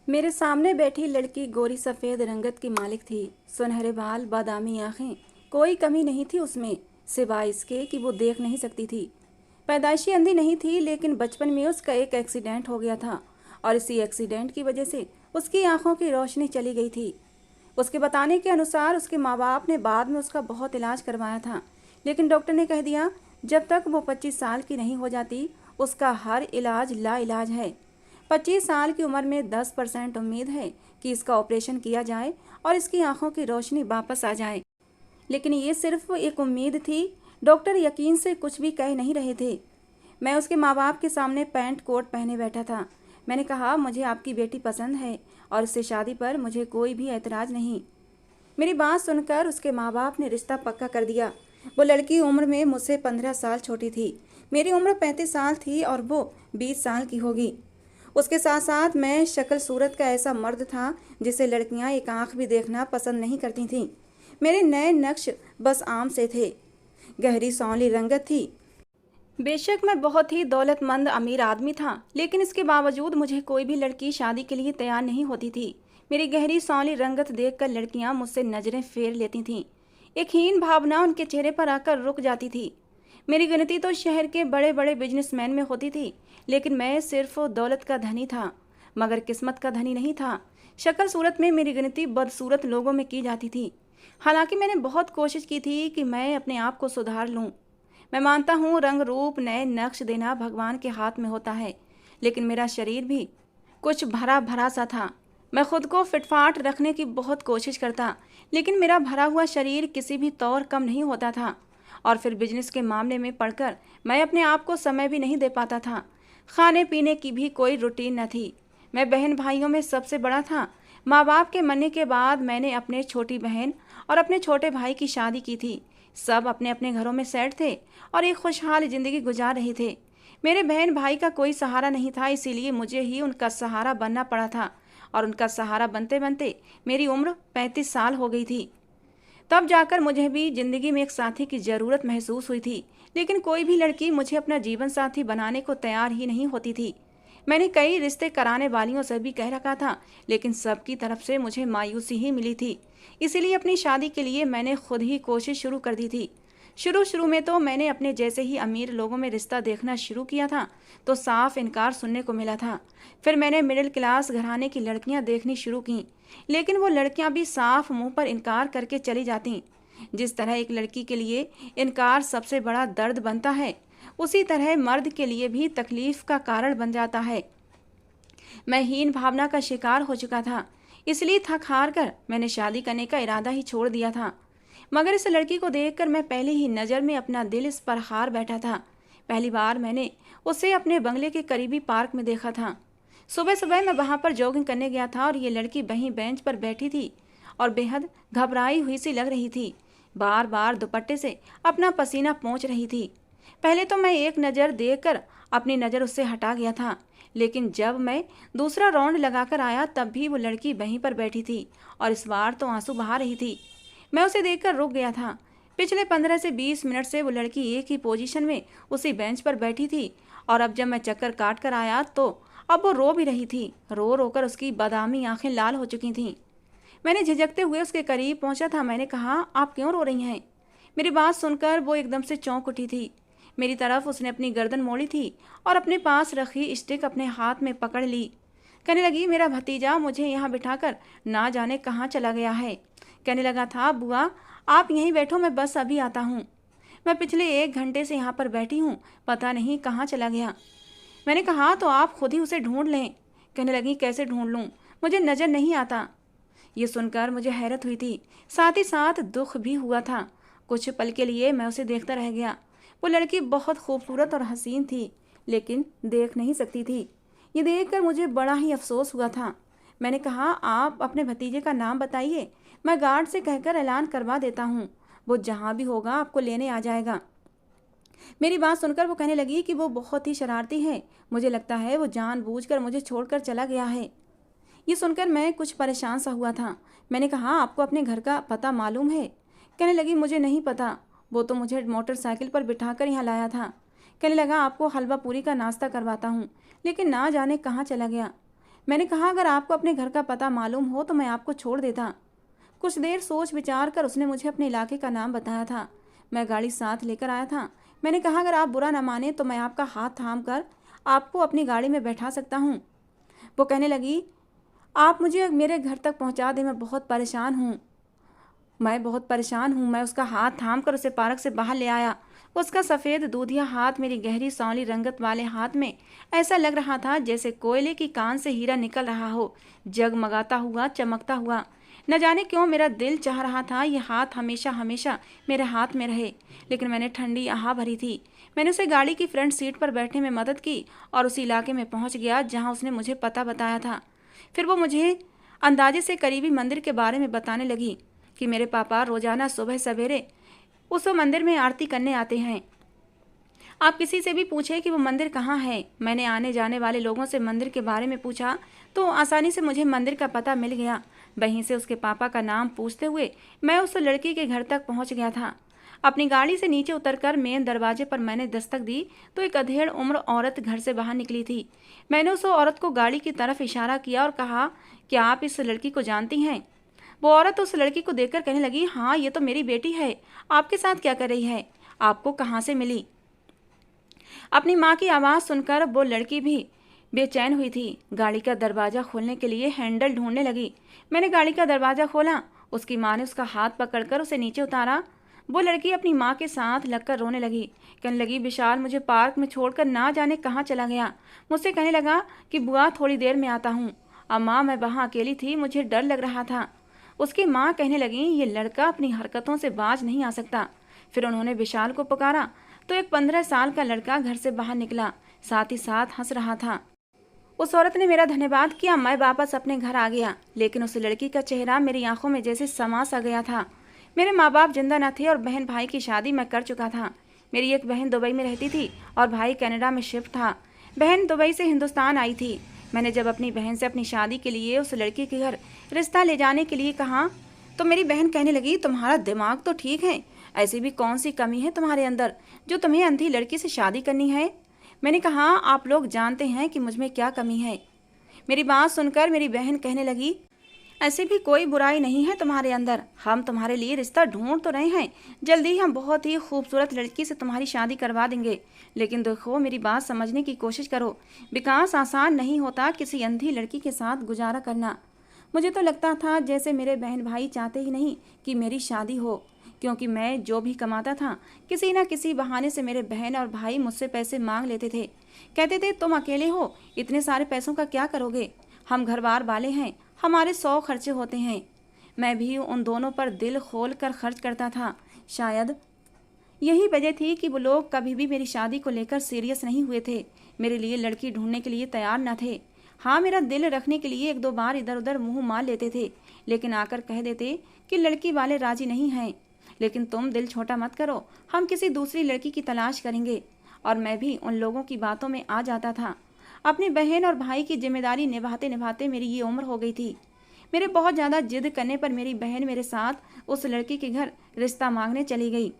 मेरे सामने बैठी लड़की गोरी सफ़ेद रंगत की मालिक थी। सुनहरे बाल, बादामी आंखें, कोई कमी नहीं थी उसमें, सिवाय इसके कि वो देख नहीं सकती थी। पैदाइशी अंधी नहीं थी, लेकिन बचपन में उसका एक एक्सीडेंट हो गया था और इसी एक्सीडेंट की वजह से उसकी आंखों की रोशनी चली गई थी। उसके बताने के अनुसार उसके माँ बाप ने बाद में उसका बहुत इलाज करवाया था, लेकिन डॉक्टर ने कह दिया जब तक वो 25 साल की नहीं हो जाती उसका हर इलाज लाइलाज है। 25 साल की उम्र में 10% उम्मीद है कि इसका ऑपरेशन किया जाए और इसकी आंखों की रोशनी वापस आ जाए। लेकिन ये सिर्फ एक उम्मीद थी। डॉक्टर यकीन से कुछ भी कह नहीं रहे थे। मैं उसके माँ बाप के सामने पैंट कोट पहने बैठा था। मैंने कहा, मुझे आपकी बेटी पसंद है और इससे शादी पर मुझे कोई भी ऐतराज़ नहीं। मेरी बात सुनकर उसके माँ बाप ने रिश्ता पक्का कर दिया। वो लड़की उम्र में मुझसे 15 साल छोटी थी। मेरी उम्र 35 साल थी और वो 20 साल की होगी। उसके साथ साथ मैं शक्ल सूरत का ऐसा मर्द था जिसे लड़कियां एक आंख भी देखना पसंद नहीं करती थीं। मेरे नए नक्श बस आम से थे। गहरी सांवली रंगत थी। बेशक मैं बहुत ही दौलतमंद अमीर आदमी था, लेकिन इसके बावजूद मुझे कोई भी लड़की शादी के लिए तैयार नहीं होती थी। मेरी गहरी सांवली रंगत देखकर लड़कियां मुझसे नजरें फेर लेती थीं। एक हीन भावना उनके चेहरे पर आकर रुक जाती थी। मेरी गिनती तो शहर के बड़े बड़े बिजनेसमैन में होती थी, लेकिन मैं सिर्फ दौलत का धनी था, मगर किस्मत का धनी नहीं था। शक्ल सूरत में मेरी गिनती बदसूरत लोगों में की जाती थी। हालांकि मैंने बहुत कोशिश की थी कि मैं अपने आप को सुधार लूं। मैं मानता हूँ रंग रूप नए नक्श देना भगवान के हाथ में होता है, लेकिन मेरा शरीर भी कुछ भरा भरा सा था। मैं खुद को फिटफाट रखने की बहुत कोशिश करता, लेकिन मेरा भरा हुआ शरीर किसी भी तौर कम नहीं होता था। और फिर बिजनेस के मामले में पड़कर मैं अपने आप को समय भी नहीं दे पाता था। खाने पीने की भी कोई रूटीन न थी। मैं बहन भाइयों में सबसे बड़ा था। माँ बाप के मरने के बाद मैंने अपने छोटी बहन और अपने छोटे भाई की शादी की थी। सब अपने अपने घरों में सेट थे और एक खुशहाल जिंदगी गुजार रहे थे। मेरे बहन भाई का कोई सहारा नहीं था, इसीलिए मुझे ही उनका सहारा बनना पड़ा था। और उनका सहारा बनते बनते मेरी उम्र 35 साल हो गई थी। तब जाकर मुझे भी जिंदगी में एक साथी की ज़रूरत महसूस हुई थी, लेकिन कोई भी लड़की मुझे अपना जीवन साथी बनाने को तैयार ही नहीं होती थी। मैंने कई रिश्ते कराने वालियों से भी कह रखा था, लेकिन सबकी तरफ से मुझे मायूसी ही मिली थी। इसीलिए अपनी शादी के लिए मैंने खुद ही कोशिश शुरू कर दी थी। शुरू शुरू में तो मैंने अपने जैसे ही अमीर लोगों में रिश्ता देखना शुरू किया था तो साफ इनकार सुनने को मिला था। फिर मैंने मिडिल क्लास घराने की लड़कियां देखनी शुरू की, लेकिन वो लड़कियां भी साफ मुंह पर इनकार करके चली जाती। जिस तरह एक लड़की के लिए इनकार सबसे बड़ा दर्द बनता है, उसी तरह मर्द के लिए भी तकलीफ का कारण बन जाता है। मैं हीन भावना का शिकार हो चुका था, इसलिए थक हार कर मैंने शादी करने का इरादा ही छोड़ दिया था। मगर इस लड़की को देखकर मैं पहली ही नज़र में अपना दिल इस पर हार बैठा था। पहली बार मैंने उसे अपने बंगले के करीबी पार्क में देखा था। सुबह सुबह मैं वहां पर जॉगिंग करने गया था और ये लड़की वहीं बेंच पर बैठी थी और बेहद घबराई हुई सी लग रही थी। बार बार दुपट्टे से अपना पसीना पोंछ रही थी। पहले तो मैं एक नज़र देखकर अपनी नज़र उससे हटा गया था, लेकिन जब मैं दूसरा राउंड लगाकर आया तब भी वो लड़की वहीं पर बैठी थी और इस बार तो आंसू बहा रही थी। मैं उसे देखकर रुक गया था। पिछले 15 से 20 मिनट से वो लड़की एक ही पोजीशन में उसी बेंच पर बैठी थी और अब जब मैं चक्कर काट कर आया तो अब वो रो भी रही थी। रो रो कर उसकी बादामी आंखें लाल हो चुकी थीं। मैंने झिझकते हुए उसके करीब पहुंचा था। मैंने कहा, आप क्यों रो रही हैं? मेरी बात सुनकर वो एकदम से चौंक उठी थी। मेरी तरफ उसने अपनी गर्दन मोड़ी थी और अपने पास रखी स्टिक अपने हाथ में पकड़ ली। कहने लगी, मेरा भतीजा मुझे यहाँ बिठाकर ना जाने कहाँ चला गया है। कहने लगा था, बुआ आप यहीं बैठो, मैं बस अभी आता हूँ। मैं पिछले 1 घंटे से यहाँ पर बैठी हूँ, पता नहीं कहाँ चला गया। मैंने कहा, तो आप खुद ही उसे ढूंढ लें। कहने लगी, कैसे ढूंढ लूँ, मुझे नज़र नहीं आता। ये सुनकर मुझे हैरत हुई थी, साथ ही साथ दुख भी हुआ था। कुछ पल के लिए मैं उसे देखता रह गया। वो लड़की बहुत खूबसूरत और हसीन थी, लेकिन देख नहीं सकती थी। ये देखकर मुझे बड़ा ही अफसोस हुआ था। मैंने कहा, आप अपने भतीजे का नाम बताइए, मैं गार्ड से कहकर ऐलान करवा देता हूँ, वो जहाँ भी होगा आपको लेने आ जाएगा। मेरी बात सुनकर वो कहने लगी कि वो बहुत ही शरारती है, मुझे लगता है वो जानबूझकर मुझे छोड़कर चला गया है। ये सुनकर मैं कुछ परेशान सा हुआ था। मैंने कहा, आपको अपने घर का पता मालूम है? कहने लगी, मुझे नहीं पता, वो तो मुझे मोटरसाइकिल पर बिठाकर यहाँ लाया था। कहने लगा, आपको हलवा पूरी का नाश्ता करवाता हूँ, लेकिन ना जाने कहाँ चला गया। मैंने कहा, अगर आपको अपने घर का पता मालूम हो तो मैं आपको छोड़ देता। कुछ देर सोच विचार कर उसने मुझे अपने इलाके का नाम बताया था। मैं गाड़ी साथ लेकर आया था। मैंने कहा, अगर आप बुरा न माने तो मैं आपका हाथ थाम कर आपको अपनी गाड़ी में बैठा सकता हूँ। वो कहने लगी, आप मुझे मेरे घर तक पहुँचा दें, मैं बहुत परेशान हूँ। मैं उसका हाथ थाम कर उसे पार्क से बाहर ले आया। उसका सफ़ेद दूधिया हाथ मेरी गहरी सांवली रंगत वाले हाथ में ऐसा लग रहा था जैसे कोयले की कान से हीरा निकल रहा हो, जगमगाता हुआ, चमकता हुआ। न जाने क्यों मेरा दिल चाह रहा था ये हाथ हमेशा हमेशा मेरे हाथ में रहे, लेकिन मैंने ठंडी आह भरी थी। मैंने उसे गाड़ी की फ्रंट सीट पर बैठने में मदद की और उसी इलाके में पहुंच गया जहां उसने मुझे पता बताया था। फिर वो मुझे अंदाजे से करीबी मंदिर के बारे में बताने लगी कि मेरे पापा रोजाना सुबह सवेरे उस मंदिर में आरती करने आते हैं। आप किसी से भी पूछे कि वो मंदिर कहाँ है। मैंने आने जाने वाले लोगों से मंदिर के बारे में पूछा तो आसानी से मुझे मंदिर का पता मिल गया। वहीं से उसके पापा का नाम पूछते हुए मैं उस लड़की के घर तक पहुंच गया था। अपनी गाड़ी से नीचे उतरकर मेन दरवाजे पर मैंने दस्तक दी तो एक अधेड़ उम्र औरत घर से बाहर निकली थी। मैंने उस औरत को गाड़ी की तरफ इशारा किया और कहा, क्या आप इस लड़की को जानती हैं? वो औरत उस लड़की को देखकर कहने लगी, हाँ, ये तो मेरी बेटी है। आपके साथ क्या कर रही है? आपको कहाँ से मिली? अपनी माँ की आवाज़ सुनकर वो लड़की भी बेचैन हुई थी। गाड़ी का दरवाज़ा खोलने के लिए हैंडल ढूंढने लगी। मैंने गाड़ी का दरवाज़ा खोला। उसकी माँ ने उसका हाथ पकड़कर उसे नीचे उतारा। वो लड़की अपनी माँ के साथ लगकर रोने लगी। कहने लगी, विशाल मुझे पार्क में छोड़कर ना जाने कहाँ चला गया। मुझसे कहने लगा कि बुआ थोड़ी देर में आता हूँ। अम्मा, मैं वहाँ अकेली थी, मुझे डर लग रहा था। उसकी माँ कहने लगी, ये लड़का अपनी हरकतों से बाज नहीं आ सकता। फिर उन्होंने विशाल को पुकारा तो एक 15 साल का लड़का घर से बाहर निकला, साथ ही साथ हंस रहा था। उस औरत ने मेरा धन्यवाद किया। मैं वापस अपने घर आ गया, लेकिन उस लड़की का चेहरा मेरी आंखों में जैसे समा सा गया था। मेरे माँ बाप जिंदा न थे और बहन भाई की शादी मैं कर चुका था। मेरी एक बहन दुबई में रहती थी और भाई कनाडा में शिफ्ट था। बहन दुबई से हिंदुस्तान आई थी। मैंने जब अपनी बहन से अपनी शादी के लिए उस लड़की के घर रिश्ता ले जाने के लिए कहा तो मेरी बहन कहने लगी, तुम्हारा दिमाग तो ठीक है, ऐसी भी कौन सी कमी है तुम्हारे अंदर जो तुम्हें अंधी लड़की से शादी करनी है? मैंने कहा, आप लोग जानते हैं कि मुझ में क्या कमी है। मेरी बात सुनकर मेरी बहन कहने लगी, ऐसी भी कोई बुराई नहीं है तुम्हारे अंदर। हम तुम्हारे लिए रिश्ता ढूंढ तो रहे हैं, जल्दी ही हम बहुत ही खूबसूरत लड़की से तुम्हारी शादी करवा देंगे। लेकिन देखो, मेरी बात समझने की कोशिश करो। विकास आसान नहीं होता किसी अंधी लड़की के साथ गुजारा करना। मुझे तो लगता था जैसे मेरे बहन भाई चाहते ही नहीं कि मेरी शादी हो, क्योंकि मैं जो भी कमाता था किसी न किसी बहाने से मेरे बहन और भाई मुझसे पैसे मांग लेते थे। कहते थे, तुम अकेले हो, इतने सारे पैसों का क्या करोगे? हम घर बार वाले हैं, हमारे 100 खर्चे होते हैं। मैं भी उन दोनों पर दिल खोल कर खर्च करता था। शायद यही वजह थी कि वो लोग कभी भी मेरी शादी को लेकर सीरियस नहीं हुए थे, मेरे लिए लड़की ढूंढने के लिए तैयार न थे। हाँ, मेरा दिल रखने के लिए 1-2 बार इधर उधर मुंह मार लेते थे, लेकिन आकर कह देते कि लड़की वाले राजी नहीं हैं। लेकिन तुम दिल छोटा मत करो, हम किसी दूसरी लड़की की तलाश करेंगे। और मैं भी उन लोगों की बातों में आ जाता था। अपनी बहन और भाई की जिम्मेदारी निभाते निभाते मेरी ये उम्र हो गई थी। मेरे बहुत ज़्यादा जिद करने पर मेरी बहन मेरे साथ उस लड़की के घर रिश्ता मांगने चली गई।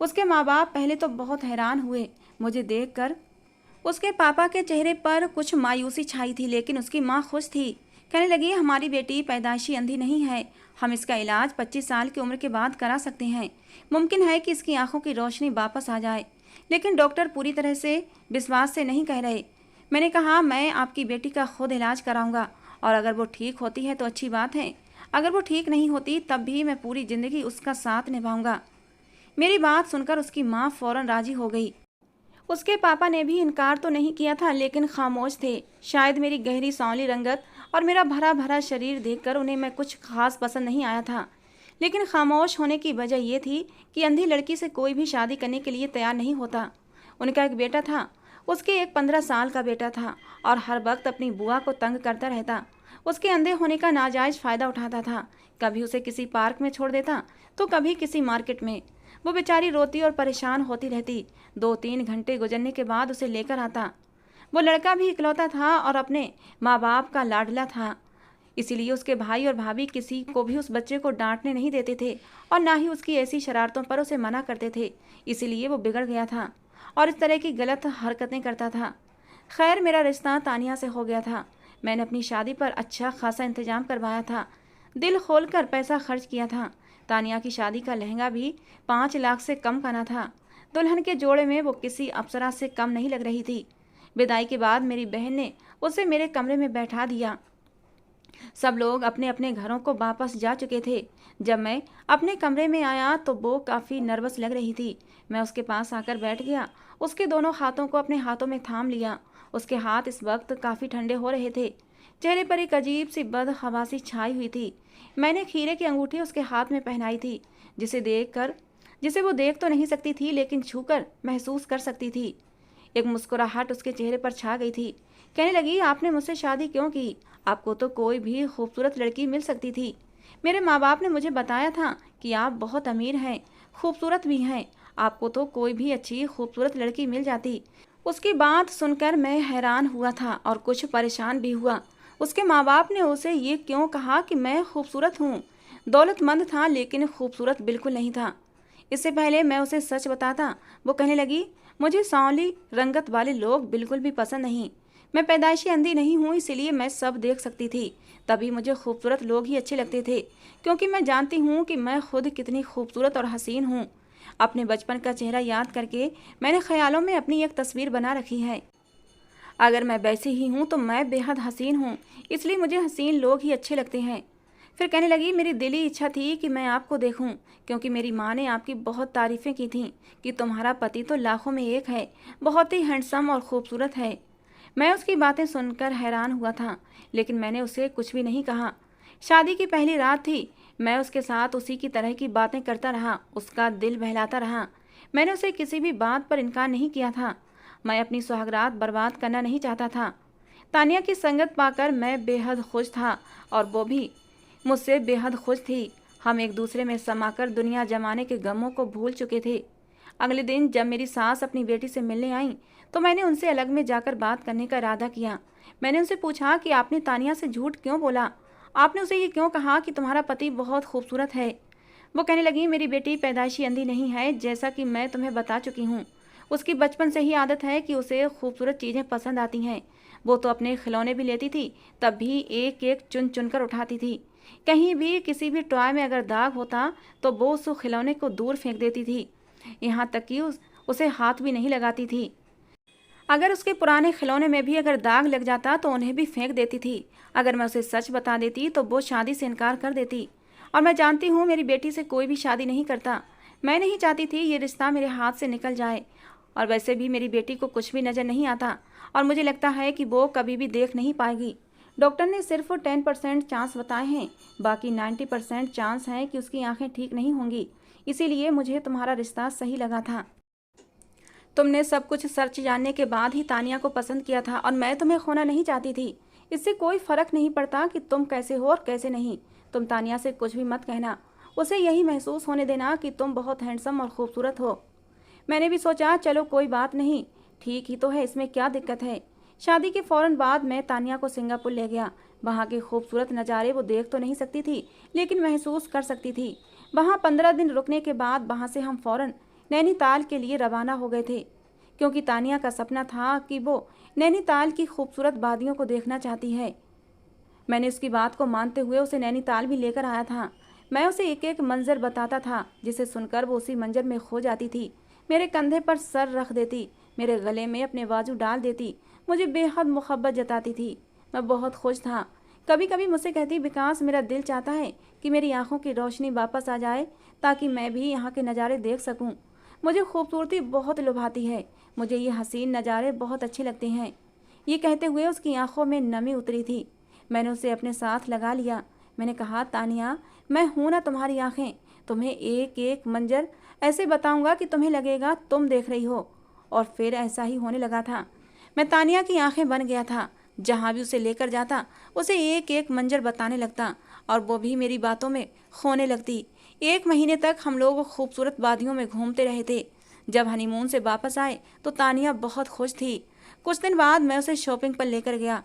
उसके माँ बाप पहले तो बहुत हैरान हुए मुझे देखकर। उसके पापा के चेहरे पर कुछ मायूसी छाई थी, लेकिन उसकी माँ खुश थी। कहने लगी, हमारी बेटी पैदाइशी अंधी नहीं है, हम इसका इलाज 25 साल की उम्र के बाद करा सकते हैं। मुमकिन है कि इसकी आंखों की रोशनी वापस आ जाए, लेकिन डॉक्टर पूरी तरह से विश्वास से नहीं कह रहे। मैंने कहा, मैं आपकी बेटी का खुद इलाज कराऊंगा और अगर वो ठीक होती है तो अच्छी बात है, अगर वो ठीक नहीं होती तब भी मैं पूरी ज़िंदगी उसका साथ निभाऊंगा। मेरी बात सुनकर उसकी माँ फौरन राजी हो गई। उसके पापा ने भी इनकार तो नहीं किया था, लेकिन खामोश थे। शायद मेरी गहरी सांवली रंगत और मेरा भरा भरा शरीर देखकर उन्हें मैं कुछ खास पसंद नहीं आया था। लेकिन खामोश होने की वजह यह थी कि अंधी लड़की से कोई भी शादी करने के लिए तैयार नहीं होता। उनका एक बेटा था, उसके एक 15 साल का बेटा था और हर वक्त अपनी बुआ को तंग करता रहता। उसके अंधे होने का नाजायज़ फ़ायदा उठाता था। कभी उसे किसी पार्क में छोड़ देता तो कभी किसी मार्केट में। वो बेचारी रोती और परेशान होती रहती। 2-3 घंटे गुजरने के बाद उसे लेकर आता। वो लड़का भी इकलौता था और अपने माँ बाप का लाडला था, इसीलिए उसके भाई और भाभी किसी को भी उस बच्चे को डांटने नहीं देते थे और ना ही उसकी ऐसी शरारतों पर उसे मना करते थे। इसीलिए वो बिगड़ गया था और इस तरह की गलत हरकतें करता था। खैर, मेरा रिश्ता तानिया से हो गया था। मैंने अपनी शादी पर अच्छा खासा इंतजाम करवाया था, दिल खोलकर पैसा खर्च किया था। तानिया की शादी का लहंगा भी 5 लाख से कम का ना था। दुल्हन के जोड़े में वो किसी अप्सरा से कम नहीं लग रही थी। विदाई के बाद मेरी बहन ने उसे मेरे कमरे में बैठा दिया। सब लोग अपने अपने घरों को वापस जा चुके थे। जब मैं अपने कमरे में आया तो वो काफ़ी नर्वस लग रही थी। मैं उसके पास आकर बैठ गया, उसके दोनों हाथों को अपने हाथों में थाम लिया। उसके हाथ इस वक्त काफ़ी ठंडे हो रहे थे। चेहरे पर एक अजीब सी बदहवासी छाई हुई थी। मैंने खीरे की अंगूठी उसके हाथ में पहनाई थी, जिसे वो देख तो नहीं सकती थी लेकिन छूकर महसूस कर सकती थी। एक मुस्कुराहट उसके चेहरे पर छा गई थी। कहने लगी, आपने मुझसे शादी क्यों की? आपको तो कोई भी खूबसूरत लड़की मिल सकती थी। मेरे माँ बाप ने मुझे बताया था कि आप बहुत अमीर हैं, खूबसूरत भी हैं। आपको तो कोई भी अच्छी खूबसूरत लड़की मिल जाती। उसकी बात सुनकर मैं हैरान हुआ था और कुछ परेशान भी हुआ। उसके माँ बाप ने उसे ये क्यों कहा कि मैं खूबसूरत हूँ? दौलतमंद था लेकिन खूबसूरत बिल्कुल नहीं था। इससे पहले मैं उसे सच बताता, वो कहने लगी, मुझे सांवली रंगत वाले लोग बिल्कुल भी पसंद नहीं। मैं पैदाइशी अंधी नहीं हूँ, इसीलिए मैं सब देख सकती थी। तभी मुझे खूबसूरत लोग ही अच्छे लगते थे, क्योंकि मैं जानती हूँ कि मैं खुद कितनी खूबसूरत और हसीन हूँ। अपने बचपन का चेहरा याद करके मैंने ख्यालों में अपनी एक तस्वीर बना रखी है। अगर मैं वैसी ही हूँ तो मैं बेहद हसीन हूँ, इसलिए मुझे हसीन लोग ही अच्छे लगते हैं। फिर कहने लगी, मेरी दिली इच्छा थी कि मैं आपको देखूं, क्योंकि मेरी माँ ने आपकी बहुत तारीफ़ें की थीं कि तुम्हारा पति तो लाखों में एक है, बहुत ही हैंडसम और खूबसूरत है। मैं उसकी बातें सुनकर हैरान हुआ था, लेकिन मैंने उसे कुछ भी नहीं कहा। शादी की पहली रात थी। मैं उसके साथ उसी की तरह की बातें करता रहा, उसका दिल बहलाता रहा। मैंने उसे किसी भी बात पर इनकार नहीं किया था। मैं अपनी सुहागरात बर्बाद करना नहीं चाहता था। तानिया की संगत पाकर मैं बेहद खुश था और वो भी मुझसे बेहद खुश थी। हम एक दूसरे में समाकर दुनिया जमाने के गमों को भूल चुके थे। अगले दिन जब मेरी सास अपनी बेटी से मिलने आई तो मैंने उनसे अलग में जाकर बात करने का इरादा किया। मैंने उनसे पूछा कि आपने तानिया से झूठ क्यों बोला? आपने उसे ये क्यों कहा कि तुम्हारा पति बहुत खूबसूरत है? वो कहने लगी, मेरी बेटी पैदाइशी अंधी नहीं है, जैसा कि मैं तुम्हें बता चुकी हूँ। उसकी बचपन से ही आदत है कि उसे खूबसूरत चीज़ें पसंद आती हैं। वो तो अपने खिलौने भी लेती थी, तब भी एक एक चुन चुन कर उठाती थी। कहीं भी किसी भी टॉय में अगर दाग होता तो वो उस खिलौने को दूर फेंक देती थी, यहाँ तक कि उसे हाथ भी नहीं लगाती थी। अगर उसके पुराने खिलौने में भी अगर दाग लग जाता तो उन्हें भी फेंक देती थी। अगर मैं उसे सच बता देती तो वो शादी से इनकार कर देती। और मैं जानती हूँ मेरी बेटी से कोई भी शादी नहीं करता। मैं नहीं चाहती थी ये रिश्ता मेरे हाथ से निकल जाए। और वैसे भी मेरी बेटी को कुछ भी नज़र नहीं आता और मुझे लगता है कि वो कभी भी देख नहीं पाएगी। डॉक्टर ने सिर्फ 10% चांस बताए हैं, बाकी 90% चांस हैं कि उसकी आंखें ठीक नहीं होंगी। इसीलिए मुझे तुम्हारा रिश्ता सही लगा था। तुमने सब कुछ सर्च जानने के बाद ही तानिया को पसंद किया था और मैं तुम्हें खोना नहीं चाहती थी। इससे कोई फर्क नहीं पड़ता कि तुम कैसे हो और कैसे नहीं। तुम तानिया से कुछ भी मत कहना, उसे यही महसूस होने देना कि तुम बहुत हैंडसम और खूबसूरत हो। मैंने भी सोचा चलो कोई बात नहीं, ठीक ही तो है, इसमें क्या दिक्कत है। शादी के फौरन बाद मैं तानिया को सिंगापुर ले गया। वहाँ के खूबसूरत नज़ारे वो देख तो नहीं सकती थी लेकिन महसूस कर सकती थी। वहाँ 15 दिन रुकने के बाद वहाँ से हम फौरन नैनीताल के लिए रवाना हो गए थे, क्योंकि तानिया का सपना था कि वो नैनीताल की खूबसूरत वादियों को देखना चाहती है। मैंने उसकी बात को मानते हुए उसे नैनीताल भी लेकर आया था। मैं उसे एक एक मंजर बताता था जिसे सुनकर वो उसी मंजर में खो जाती थी। मेरे कंधे पर सर रख देती, मेरे गले में अपने बाजू डाल देती, मुझे बेहद मोहब्बत जताती थी। मैं बहुत खुश था। कभी कभी मुझसे कहती, विकास मेरा दिल चाहता है कि मेरी आंखों की रोशनी वापस आ जाए ताकि मैं भी यहाँ के नज़ारे देख सकूँ। मुझे खूबसूरती बहुत लुभाती है, मुझे ये हसीन नज़ारे बहुत अच्छे लगते हैं। ये कहते हुए उसकी आंखों में नमी उतरी थी। मैंने उसे अपने साथ लगा लिया। मैंने कहा, तानिया, मैं हूँ ना तुम्हारी आंखें। तुम्हें एक एक मंजर ऐसे बताऊंगा कि तुम्हें लगेगा तुम देख रही हो। और फिर ऐसा ही होने लगा था। मैं तानिया की आंखें बन गया था। जहाँ भी उसे लेकर जाता उसे एक एक मंजर बताने लगता और वो भी मेरी बातों में खोने लगती। 1 महीने तक हम लोग खूबसूरत वादियों में घूमते रहे थे। जब हनीमून से वापस आए तो तानिया बहुत खुश थी। कुछ दिन बाद मैं उसे शॉपिंग पर लेकर गया।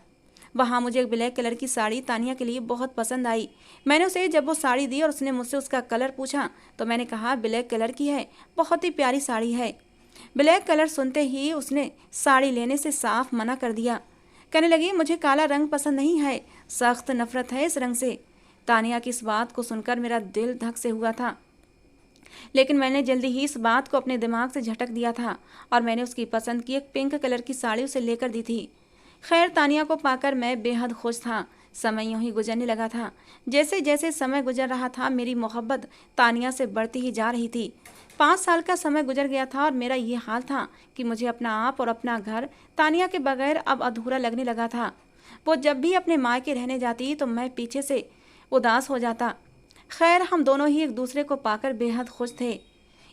वहाँ मुझे एक ब्लैक कलर की साड़ी तानिया के लिए बहुत पसंद आई। मैंने उसे जब वो साड़ी दी और उसने मुझसे उसका कलर पूछा तो मैंने कहा, ब्लैक कलर की है, बहुत ही प्यारी साड़ी है। ब्लैक कलर सुनते ही उसने साड़ी लेने से साफ मना कर दिया। कहने लगी, मुझे काला रंग पसंद नहीं है, सख्त नफरत है इस रंग से। तानिया की इस बात को सुनकर मेरा दिल धक से हुआ था, लेकिन मैंने जल्दी ही इस बात को अपने दिमाग से झटक दिया था और मैंने उसकी पसंद की एक पिंक कलर की साड़ी उसे लेकर दी थी। खैर, तानिया को पाकर मैं बेहद खुश था। समय यूं ही गुजरने लगा था। जैसे जैसे समय गुजर रहा था, मेरी मोहब्बत तानिया से बढ़ती ही जा रही थी। 5 साल का समय गुजर गया था और मेरा ये हाल था कि मुझे अपना आप और अपना घर तानिया के बगैर अब अधूरा लगने लगा था। वो जब भी अपने मायके रहने जाती तो मैं पीछे से उदास हो जाता। खैर, हम दोनों ही एक दूसरे को पाकर बेहद खुश थे।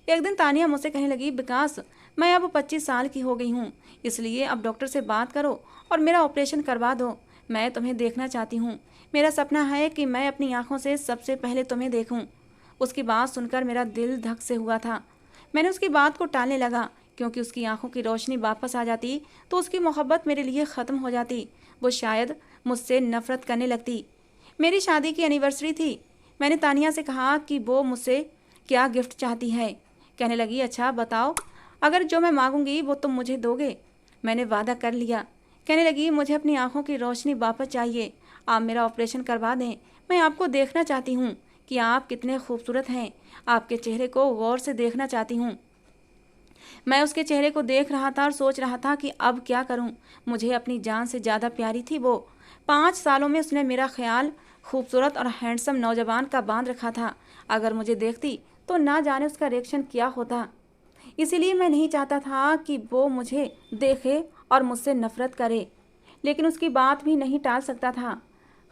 एक दिन तानिया मुझसे कहने लगी, विकास, मैं अब 25 साल की हो गई हूँ, इसलिए अब डॉक्टर से बात करो और मेरा ऑपरेशन करवा दो। मैं तुम्हें देखना चाहती हूँ। मेरा सपना है कि मैं अपनी आंखों से सबसे पहले तुम्हें देखूँ। उसकी बात सुनकर मेरा दिल धक से हुआ था। मैंने उसकी बात को टालने लगा, क्योंकि उसकी आंखों की रोशनी वापस आ जाती तो उसकी मोहब्बत मेरे लिए ख़त्म हो जाती। वो शायद मुझसे नफरत करने लगती। मेरी शादी की एनिवर्सरी थी। मैंने तानिया से कहा कि वो मुझसे क्या गिफ्ट चाहती है। कहने लगी, अच्छा बताओ, अगर जो मैं मांगूंगी वो तुम मुझे दोगे। मैंने वादा कर लिया। कहने लगी, मुझे अपनी आंखों की रोशनी वापस चाहिए। आप मेरा ऑपरेशन करवा दें। मैं आपको देखना चाहती हूँ कि आप कितने खूबसूरत हैं। आपके चेहरे को गौर से देखना चाहती हूँ। मैं उसके चेहरे को देख रहा था और सोच रहा था कि अब क्या करूं। मुझे अपनी जान से ज़्यादा प्यारी थी वो। 5 सालों में उसने मेरा ख्याल खूबसूरत और हैंडसम नौजवान का बांध रखा था। अगर मुझे देखती तो ना जाने उसका रिएक्शन क्या होता। इसीलिए मैं नहीं चाहता था कि वो मुझे देखे और मुझसे नफरत करे, लेकिन उसकी बात भी नहीं टाल सकता था।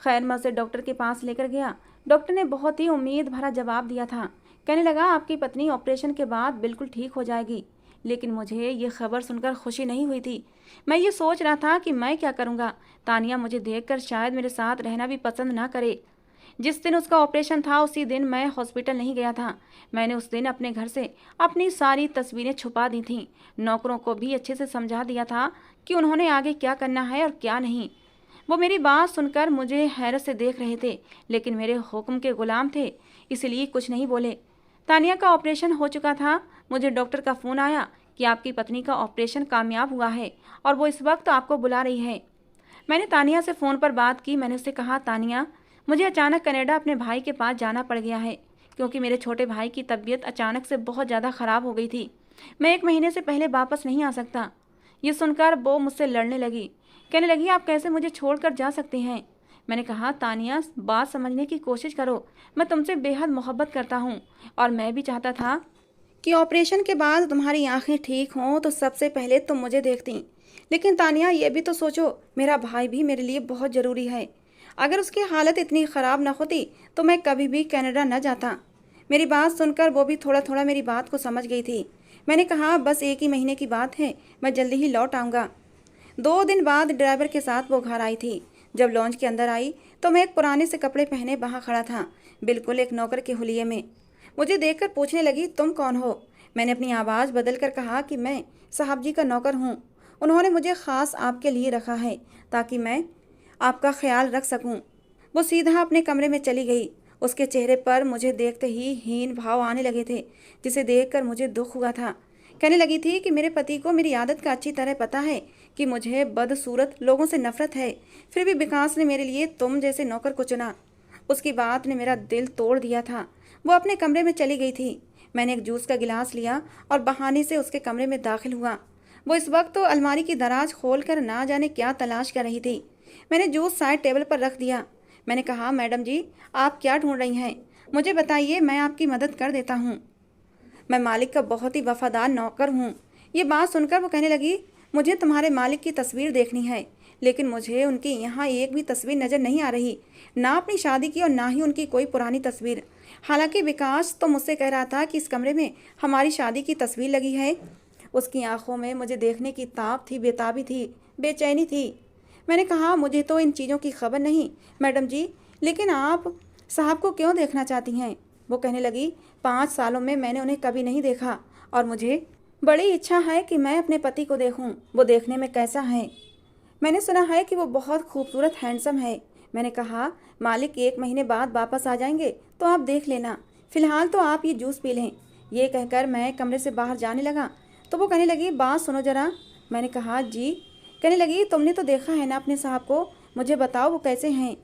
खैर, मैं उसे डॉक्टर के पास लेकर गया। डॉक्टर ने बहुत ही उम्मीद भरा जवाब दिया था। कहने लगा, आपकी पत्नी ऑपरेशन के बाद बिल्कुल ठीक हो जाएगी। लेकिन मुझे ये खबर सुनकर खुशी नहीं हुई थी। मैं ये सोच रहा था कि मैं क्या करूँगा। तानिया मुझे देखकर शायद मेरे साथ रहना भी पसंद ना करे। जिस दिन उसका ऑपरेशन था उसी दिन मैं हॉस्पिटल नहीं गया था। मैंने उस दिन अपने घर से अपनी सारी तस्वीरें छुपा दी थीं। नौकरों को भी अच्छे से समझा दिया था कि उन्होंने आगे क्या करना है और क्या नहीं। वो मेरी बात सुनकर मुझे हैरत से देख रहे थे, लेकिन मेरे हुक्म के गुलाम थे, इसलिए कुछ नहीं बोले। तानिया का ऑपरेशन हो चुका था। मुझे डॉक्टर का फ़ोन आया कि आपकी पत्नी का ऑपरेशन कामयाब हुआ है और वो इस वक्त आपको बुला रही है। मैंने तानिया से फ़ोन पर बात की। मैंने उससे कहा, तानिया, मुझे अचानक कनाडा अपने भाई के पास जाना पड़ गया है, क्योंकि मेरे छोटे भाई की तबीयत अचानक से बहुत ज़्यादा ख़राब हो गई थी। मैं 1 महीने से पहले वापस नहीं आ सकता। ये सुनकर वो मुझसे लड़ने लगी। कहने लगी, आप कैसे मुझे छोड़कर जा सकते हैं। मैंने कहा, तानिया, बात समझने की कोशिश करो। मैं तुमसे बेहद मोहब्बत करता हूँ और मैं भी चाहता था कि ऑपरेशन के बाद तुम्हारी आंखें ठीक हों तो सबसे पहले तुम मुझे देखती। लेकिन तानिया, ये भी तो सोचो, मेरा भाई भी मेरे लिए बहुत ज़रूरी है। अगर उसकी हालत इतनी ख़राब न होती तो मैं कभी भी कनाडा न जाता। मेरी बात सुनकर वो भी थोड़ा थोड़ा मेरी बात को समझ गई थी। मैंने कहा, बस 1 ही महीने की बात है, मैं जल्दी ही लौट आऊँगा। 2 दिन बाद ड्राइवर के साथ वो घर आई थी। जब लॉन्च के अंदर आई तो मैं एक पुराने से कपड़े पहने वहाँ खड़ा था, बिल्कुल एक नौकर के हुलिये में। मुझे देखकर पूछने लगी, तुम कौन हो। मैंने अपनी आवाज़ बदल कर कहा कि मैं साहब जी का नौकर हूँ। उन्होंने मुझे ख़ास आपके लिए रखा है ताकि मैं आपका ख्याल रख सकूं। वो सीधा अपने कमरे में चली गई। उसके चेहरे पर मुझे देखते ही हीन भाव आने लगे थे, जिसे देखकर मुझे दुख हुआ था। कहने लगी थी कि मेरे पति को मेरी आदत का अच्छी तरह पता है कि मुझे बदसूरत लोगों से नफरत है, फिर भी विकास ने मेरे लिए तुम जैसे नौकर को चुना। उसकी बात ने मेरा दिल तोड़ दिया था। वो अपने कमरे में चली गई थी। मैंने एक जूस का गिलास लिया और बहाने से उसके कमरे में दाखिल हुआ। वो इस वक्त तो अलमारी की दराज खोलकर ना जाने क्या तलाश कर रही थी। मैंने जूस साइड टेबल पर रख दिया। मैंने कहा, मैडम जी, आप क्या ढूंढ रही हैं, मुझे बताइए, मैं आपकी मदद कर देता हूँ। मैं मालिक का बहुत ही वफादार नौकर हूँ। ये बात सुनकर वो कहने लगी, मुझे तुम्हारे मालिक की तस्वीर देखनी है, लेकिन मुझे उनकी यहाँ एक भी तस्वीर नज़र नहीं आ रही, ना अपनी शादी की और ना ही उनकी कोई पुरानी तस्वीर। हालांकि विकास तो मुझसे कह रहा था कि इस कमरे में हमारी शादी की तस्वीर लगी है। उसकी आंखों में मुझे देखने की ताब थी, बेताबी थी, बेचैनी थी। मैंने कहा, मुझे तो इन चीज़ों की खबर नहीं मैडम जी, लेकिन आप साहब को क्यों देखना चाहती हैं। वो कहने लगी, 5 सालों में मैंने उन्हें कभी नहीं देखा और मुझे बड़ी इच्छा है कि मैं अपने पति को देखूं। वो देखने में कैसा है। मैंने सुना है कि वो बहुत खूबसूरत हैंडसम है। मैंने कहा, मालिक 1 महीने बाद वापस आ जाएंगे तो आप देख लेना, फ़िलहाल तो आप ये जूस पी लें। ये कहकर मैं कमरे से बाहर जाने लगा तो वो कहने लगी, बात सुनो ज़रा। मैंने कहा, जी कहने लगी, तुमने तो देखा है ना अपने साहब को, मुझे बताओ वो कैसे हैं।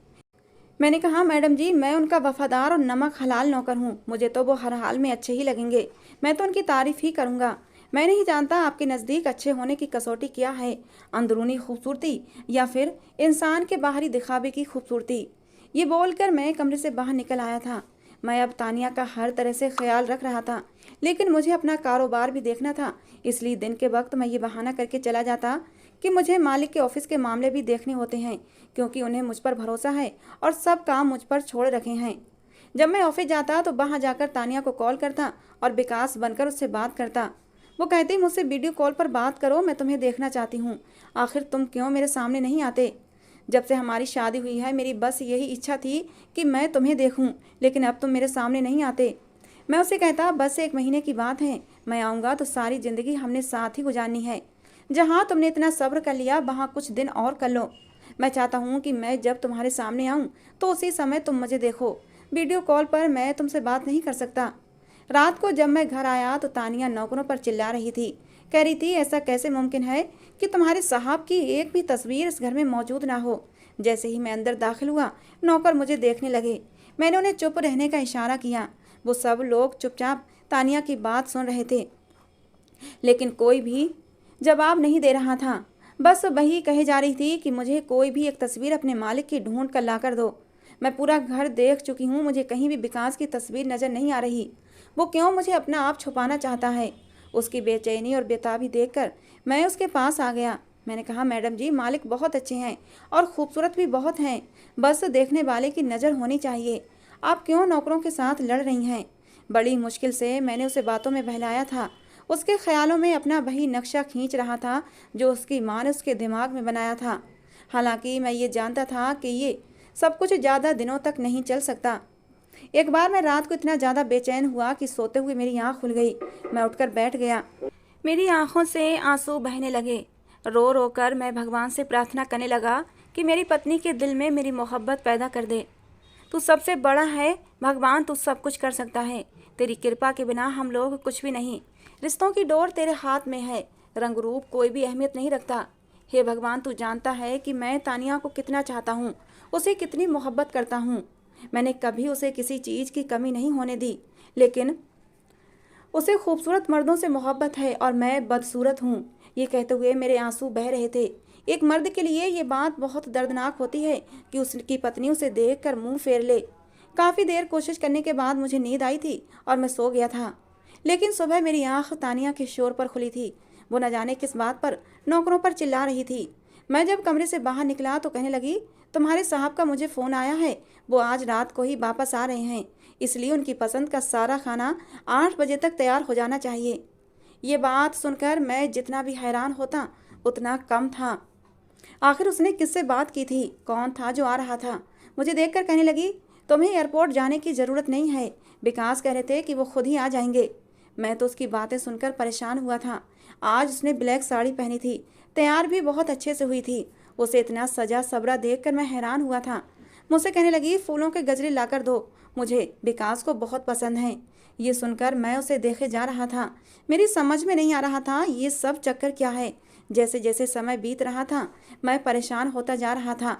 मैंने कहा, मैडम जी मैं उनका वफादार और नमक हलाल नौकर हूँ, मुझे तो वो हर हाल में अच्छे ही लगेंगे, मैं तो उनकी तारीफ़ ही करूँगा। मैं नहीं जानता आपके नज़दीक अच्छे होने की कसौटी क्या है, अंदरूनी खूबसूरती या फिर इंसान के बाहरी दिखावे की खूबसूरती। ये बोलकर मैं कमरे से बाहर निकल आया था। मैं अब तानिया का हर तरह से ख्याल रख रहा था, लेकिन मुझे अपना कारोबार भी देखना था, इसलिए दिन के वक्त मैं ये बहाना करके चला जाता कि मुझे मालिक के ऑफिस के मामले भी देखने होते हैं, क्योंकि उन्हें मुझ पर भरोसा है और सब काम मुझ पर छोड़ रखे हैं। जब मैं ऑफिस जाता तो वहाँ जाकर तानिया को कॉल करता और विकास बनकर उससे बात करता। वो कहती, मुझसे वीडियो कॉल पर बात करो, मैं तुम्हें देखना चाहती हूँ, आखिर तुम क्यों मेरे सामने नहीं आते। जब से हमारी शादी हुई है मेरी बस यही इच्छा थी कि मैं तुम्हें देखूं, लेकिन अब तुम मेरे सामने नहीं आते। मैं उसे कहता, बस 1 महीने की बात है, मैं आऊँगा तो सारी ज़िंदगी हमने साथ ही गुजारनी है। जहाँ तुमने इतना सब्र कर लिया वहाँ कुछ दिन और कर लो। मैं चाहता हूँ कि मैं जब तुम्हारे सामने आऊँ तो उसी समय तुम मुझे देखो, वीडियो कॉल पर मैं तुमसे बात नहीं कर सकता। रात को जब मैं घर आया तो तानिया नौकरों पर चिल्ला रही थी, कह रही थी, ऐसा कैसे मुमकिन है कि तुम्हारे साहब की एक भी तस्वीर इस घर में मौजूद ना हो। जैसे ही मैं अंदर दाखिल हुआ नौकर मुझे देखने लगे। मैंने उन्हें चुप रहने का इशारा किया। वो सब लोग चुपचाप तानिया की बात सुन रहे थे, लेकिन कोई भी जवाब नहीं दे रहा था। बस वही कहे जा रही थी कि मुझे कोई भी एक तस्वीर अपने मालिक की ढूंढ कर ला कर दो। मैं पूरा घर देख चुकी हूँ, मुझे कहीं भी विकास की तस्वीर नज़र नहीं आ रही। वो क्यों मुझे अपना आप छुपाना चाहता है। उसकी बेचैनी और बेताबी देखकर मैं उसके पास आ गया। मैंने कहा, मैडम जी मालिक बहुत अच्छे हैं और खूबसूरत भी बहुत हैं, बस देखने वाले की नज़र होनी चाहिए। आप क्यों नौकरों के साथ लड़ रही हैं। बड़ी मुश्किल से मैंने उसे बातों में बहलाया था। उसके ख्यालों में अपना वही नक्शा खींच रहा था जो उसकी माँ ने उसके दिमाग में बनाया था। हालांकि मैं ये जानता था कि ये सब कुछ ज़्यादा दिनों तक नहीं चल सकता। एक बार मैं रात को इतना ज़्यादा बेचैन हुआ कि सोते हुए मेरी आँख खुल गई। मैं उठकर बैठ गया। मेरी आँखों से आंसू बहने लगे। रो रो कर मैं भगवान से प्रार्थना करने लगा कि मेरी पत्नी के दिल में मेरी मोहब्बत पैदा कर दे। तू सबसे बड़ा है भगवान, तू सब कुछ कर सकता है, तेरी कृपा के बिना हम लोग कुछ भी नहीं। रिश्तों की डोर तेरे हाथ में है, रंग रूप कोई भी अहमियत नहीं रखता। हे भगवान, तू जानता है कि मैं तानिया को कितना चाहता हूँ, उसे कितनी मोहब्बत करता हूँ। मैंने कभी उसे किसी चीज़ की कमी नहीं होने दी, लेकिन उसे खूबसूरत मर्दों से मोहब्बत है और मैं बदसूरत हूँ। ये कहते हुए मेरे आंसू बह रहे थे। एक मर्द के लिए ये बात बहुत दर्दनाक होती है कि उसकी पत्नी उसे देखकर मुंह फेर ले। काफ़ी देर कोशिश करने के बाद मुझे नींद आई थी और मैं सो गया था, लेकिन सुबह मेरी आंख तानिया के शोर पर खुली थी। वो न जाने किस बात पर नौकरों पर चिल्ला रही थी। मैं जब कमरे से बाहर निकला तो कहने लगी, तुम्हारे साहब का मुझे फ़ोन आया है, वो आज रात को ही वापस आ रहे हैं, इसलिए उनकी पसंद का सारा खाना 8 बजे तक तैयार हो जाना चाहिए। ये बात सुनकर मैं जितना भी हैरान होता उतना कम था। आखिर उसने किससे बात की थी, कौन था जो आ रहा था। मुझे देखकर कहने लगी, तुम्हें एयरपोर्ट जाने की ज़रूरत नहीं है, विकास कह रहे थे कि वो खुद ही आ जाएंगे। मैं तो उसकी बातें सुनकर परेशान हुआ था। आज उसने ब्लैक साड़ी पहनी थी, तैयार भी बहुत अच्छे से हुई थी। उसे इतना सजा सबरा देखकर मैं हैरान हुआ था। मुझसे कहने लगी, फूलों के गजरे लाकर दो, मुझे विकास को बहुत पसंद हैं। ये सुनकर मैं उसे देखे जा रहा था। मेरी समझ में नहीं आ रहा था ये सब चक्कर क्या है। जैसे जैसे समय बीत रहा था मैं परेशान होता जा रहा था।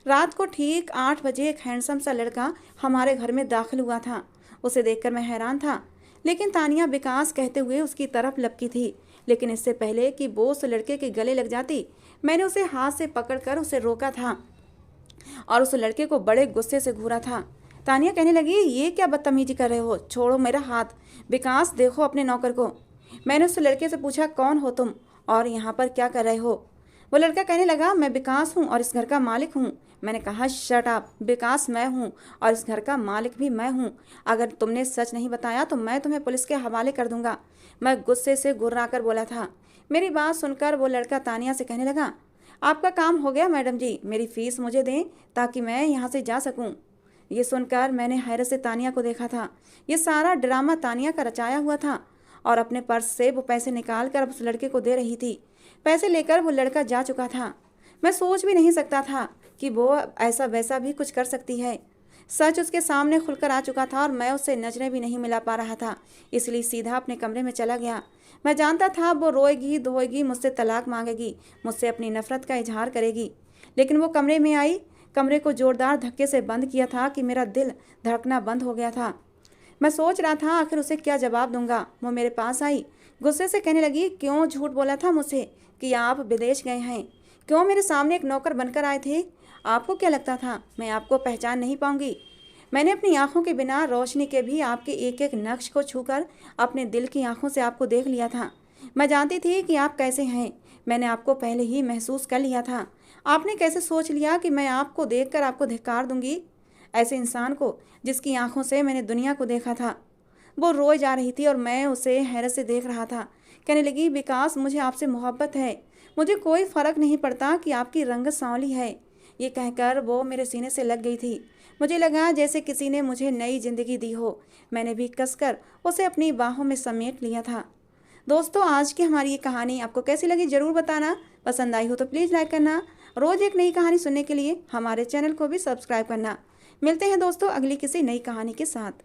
रात को ठीक 8 बजे एक हैंडसम सा लड़का हमारे घर में दाखिल हुआ था। उसे देखकर मैं हैरान था, लेकिन तानिया विकास कहते हुए उसकी तरफ लपकी थी। लेकिन इससे पहले कि वो उस लड़के के गले लग जाती, मैंने उसे हाथ से पकड़कर उसे रोका था और उस लड़के को बड़े गुस्से से घूरा था। तानिया कहने लगी, ये क्या बदतमीजी कर रहे हो, छोड़ो मेरा हाथ। विकास, देखो अपने नौकर को। मैंने उस लड़के से पूछा, कौन हो तुम और यहाँ पर क्या कर रहे हो। वो लड़का कहने लगा, मैं विकास हूँ और इस घर का मालिक हूँ। मैंने कहा, शट अप, विकास मैं हूँ और इस घर का मालिक भी मैं हूँ। अगर तुमने सच नहीं बताया तो मैं तुम्हें पुलिस के हवाले कर दूंगा। मैं गुस्से से गुर्रा कर बोला था। मेरी बात सुनकर वो लड़का तानिया से कहने लगा, आपका काम हो गया मैडम जी, मेरी फीस मुझे दें ताकि मैं यहाँ से जा सकूँ। ये सुनकर मैंने हैरत से तानिया को देखा था। ये सारा ड्रामा तानिया का रचाया हुआ था और अपने पर्स से वो पैसे निकाल कर अब उस लड़के को दे रही थी। पैसे लेकर वो लड़का जा चुका था। मैं सोच भी नहीं सकता था कि वो ऐसा वैसा भी कुछ कर सकती है। सच उसके सामने खुलकर आ चुका था और मैं उससे नजरें भी नहीं मिला पा रहा था, इसलिए सीधा अपने कमरे में चला गया। मैं जानता था वो रोएगी धोएगी, मुझसे तलाक मांगेगी, मुझसे अपनी नफरत का इजहार करेगी। लेकिन वो कमरे में आई, कमरे को जोरदार धक्के से बंद किया था कि मेरा दिल धड़कना बंद हो गया था। मैं सोच रहा था आखिर उसे क्या जवाब दूंगा। वो मेरे पास आई, गुस्से से कहने लगी, क्यों झूठ बोला था मुझसे कि आप विदेश गए हैं? क्यों मेरे सामने एक नौकर बनकर आए थे? आपको क्या लगता था मैं आपको पहचान नहीं पाऊंगी? मैंने अपनी आंखों के बिना रोशनी के भी आपके एक एक नक्श को छूकर अपने दिल की आंखों से आपको देख लिया था। मैं जानती थी कि आप कैसे हैं, मैंने आपको पहले ही महसूस कर लिया था। आपने कैसे सोच लिया कि मैं आपको देखकर आपको धिक्कार दूंगी? ऐसे इंसान को जिसकी आंखों से मैंने दुनिया को देखा था। वो रोए जा रही थी और मैं उसे हैरत से देख रहा था। कहने लगी, विकास मुझे आपसे मोहब्बत है, मुझे कोई फ़र्क नहीं पड़ता कि आपकी रंगत सांवली है। ये कहकर वो मेरे सीने से लग गई थी। मुझे लगा जैसे किसी ने मुझे नई जिंदगी दी हो। मैंने भी कसकर उसे अपनी बाहों में समेट लिया था। दोस्तों, आज की हमारी ये कहानी आपको कैसी लगी ज़रूर बताना। पसंद आई हो तो प्लीज़ लाइक करना। रोज़ एक नई कहानी सुनने के लिए हमारे चैनल को भी सब्सक्राइब करना। मिलते हैं दोस्तों अगली किसी नई कहानी के साथ।